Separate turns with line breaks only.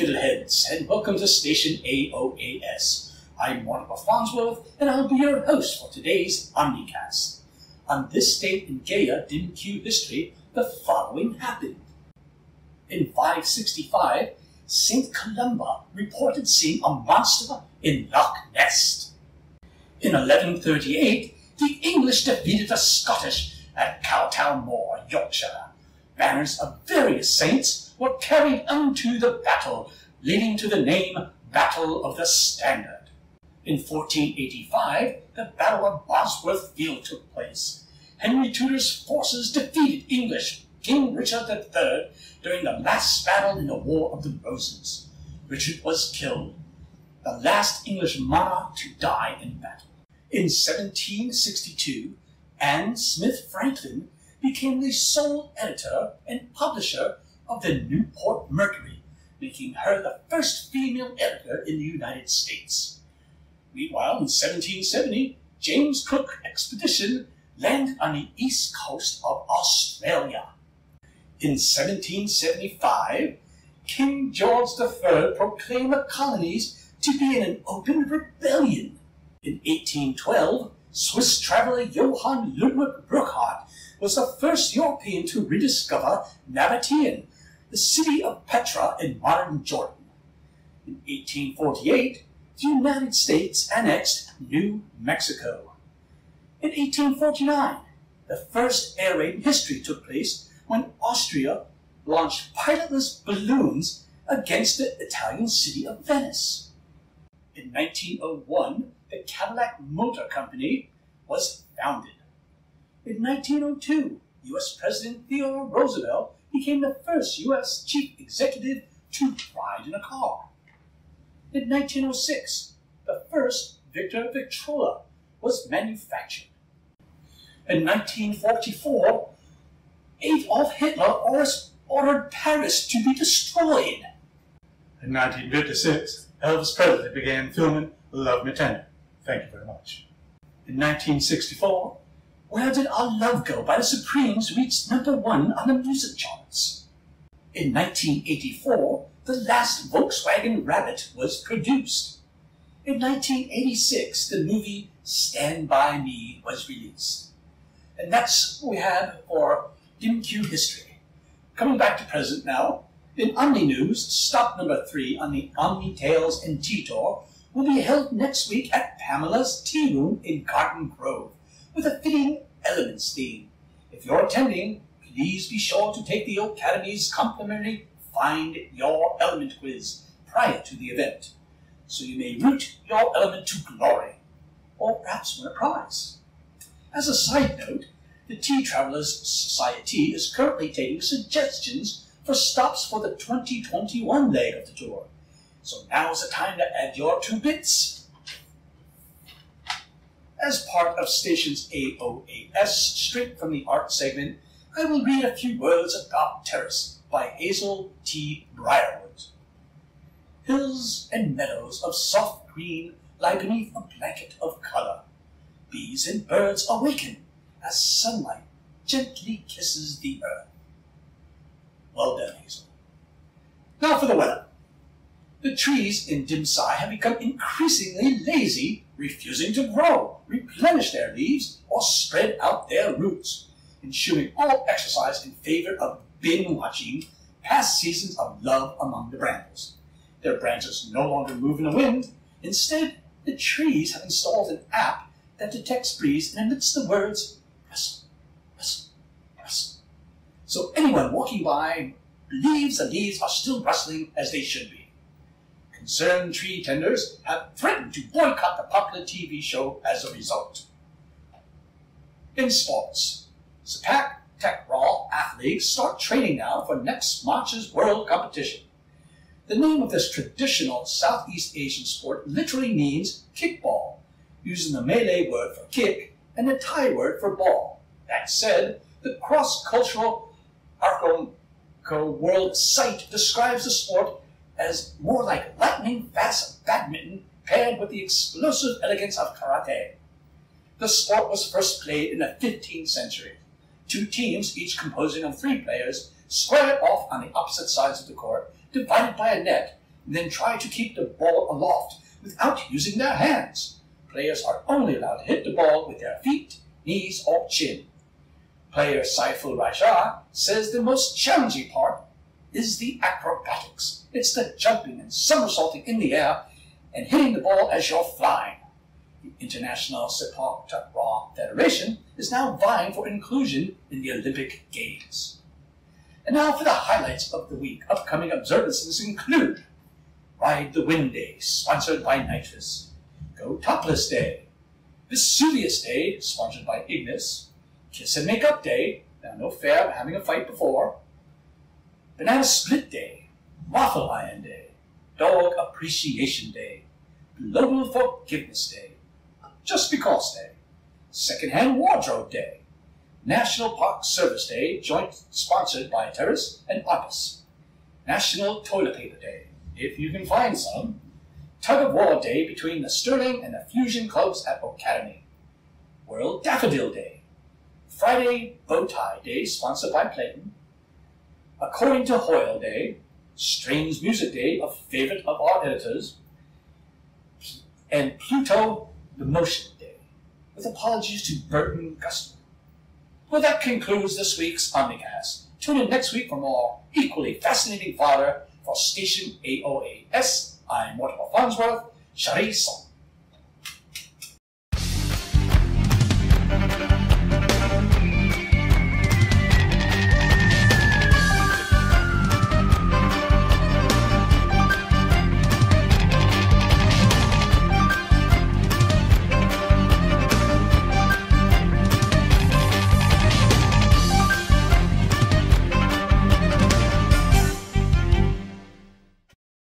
fiddleheads, and welcome to Station AOAS. I'm Mortimer Farnsworth, and I'll be your host for today's Omnicast. On this date in Gaia DimQ history, the following happened. In 565, St. Columba reported seeing a monster in Loch Ness. In 1138, the English defeated the Scottish at Cowton Moor, Yorkshire. Banners of various saints were carried unto the battle, leading to the name Battle of the Standard. In 1485, the Battle of Bosworth Field took place. Henry Tudor's forces defeated English King Richard III during the last battle in the War of the Roses. Richard was killed, the last English monarch to die in battle. In 1762, Anne Smith Franklin became the sole editor and publisher of the Newport Mercury, making her the first female editor in the United States. Meanwhile, in 1770, James Cook expedition landed on the east coast of Australia. In 1775, King George III proclaimed the colonies to be in an open rebellion. In 1812, Swiss traveller Johann Ludwig Burckhardt was the first European to rediscover Nabatean, the city of Petra in modern Jordan. In 1848, the United States annexed New Mexico. In 1849, the first air raid in history took place when Austria launched pilotless balloons against the Italian city of Venice. In 1901, the Cadillac Motor Company was founded. In 1902, U.S. President Theodore Roosevelt became the first U.S. chief executive to ride in a car. In 1906, the first Victor Victrola was manufactured. In 1944, Adolf Hitler ordered Paris to be destroyed.
In 1956, Elvis Presley began filming Love Me Tender. Thank you very much.
In 1964, Where Did Our Love Go by the Supremes reached #1 on the music charts. In 1984, the last Volkswagen Rabbit was produced. In 1986, the movie Stand By Me was released. And that's what we have for DimQ history. Coming back to present now, in Omni News, stop number 3 on the Omni Tales and Tea Tour will be held next week at Pamela's Tea Room in Garden Grove, with a fitting Elements theme. If you're attending, please be sure to take the Ocademy's complimentary Find Your Element quiz prior to the event, so you may root your element to glory, or perhaps win a prize. As a side note, the Tea Travelers Society is currently taking suggestions for stops for the 2021 leg of the tour, so now's the time to add your 2 bits. As part of Station's AOAS, straight from the art segment, I will read a few words about Terrace by Hazel T. Briarwood. Hills and meadows of soft green lie beneath a blanket of color. Bees and birds awaken as sunlight gently kisses the earth. Well done, Hazel. Now for the weather. The trees in Dimsai have become increasingly lazy, refusing to grow, replenish their leaves, or spread out their roots, eschewing all exercise in favor of bin-watching past seasons of love among the brambles. Their branches no longer move in the wind. Instead, the trees have installed an app that detects breeze and emits the words, rustle, rustle, rustle. So anyone walking by believes the leaves are still rustling as they should be. Concerned tree tenders have threatened to boycott the popular TV show as a result. In sports, Sepak Takraw athletes start training now for next March's World Competition. The name of this traditional Southeast Asian sport literally means kickball, using the Malay word for kick and the Thai word for ball. That said, the cross-cultural Arco World site describes the sport as more like lightning-fast badminton paired with the explosive elegance of karate. The sport was first played in the 15th century. 2 teams, each composing of 3 players, squared off on the opposite sides of the court, divided by a net, and then try to keep the ball aloft without using their hands. Players are only allowed to hit the ball with their feet, knees, or chin. Player Saiful Raja says the most challenging part is the acrobatics. It's the jumping and somersaulting in the air and hitting the ball as you're flying. The International Sepak Takraw Federation is now vying for inclusion in the Olympic Games. And now for the highlights of the week. Upcoming observances include Ride the Wind Day, sponsored by Nitrous. Go Topless Day. Vesuvius Day, sponsored by Ignis. Kiss and Make Up Day. Now, no fair, having a fight before. Banana Split Day. Waffle Iron Day. Dog Appreciation Day. Global Forgiveness Day. Just Because Day. Secondhand Wardrobe Day. National Park Service Day, joint sponsored by Terrace and Opus. National Toilet Paper Day, if you can find some. Tug of War Day between the Sterling and the Fusion clubs at Ocademy. World Daffodil Day. Friday Bow Tie Day, sponsored by Clayton. According to Hoyle Day. Strange Music Day, a favorite of our editors. And Pluto the Motion Day, with apologies to Burton Guster. Well, that concludes this week's Omnicast. Tune in next week for more equally fascinating fodder for Station AOAS. I'm Mortimer Farnsworth, Shari Song.